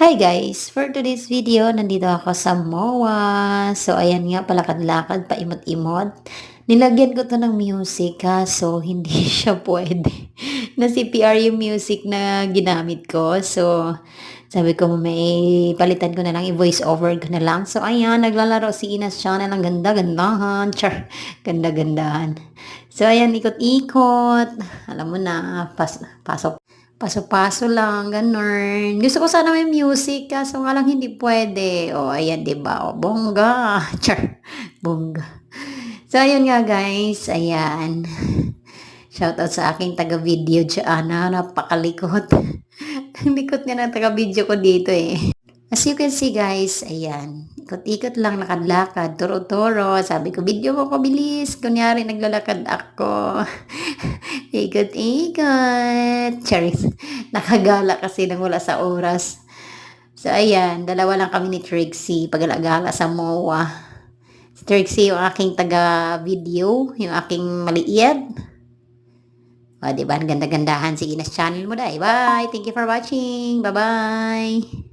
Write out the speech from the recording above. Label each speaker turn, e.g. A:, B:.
A: Hi guys! For today's video, nandito ako sa MOA. So, ayan nga, palakad-lakad, paimot-imot. Nilagyan ko to ng music so hindi siya pwede. Na CPR yung music na ginamit ko. So, sabi ko may palitan ko na lang, i-voice over ko na lang. So, ayan, naglalaro si Inas Channel ng ganda-gandahan. Char, ganda-gandahan. So, ayan, ikot-ikot. Alam mo na, pasok paso-paso lang, ganun. Gusto ko sana may music, kaso nga lang hindi pwede. O, ayan, diba? O, bongga. Char, bongga. So, ayun nga, guys. Ayan. Shoutout sa aking taga-video dyan, napakalikot. Ang likot nga ng taga-video ko dito eh. As you can see guys, ayan, ikot-ikot lang, lakad-lakad, turo-turo. Sabi ko, video mo ko, bilis. Kunyari, naglalakad ako. Ikot-ikot. Charis. Nakagala kasi nang wala sa oras. So, ayan, dalawa lang kami ni Trixie pag-alagala sa MOA. Si Trixie yung aking taga-video, yung aking maliit. O, diba? Ang ganda-gandahan si Inas Channel mo dahil. Bye! Thank you for watching. Bye-bye!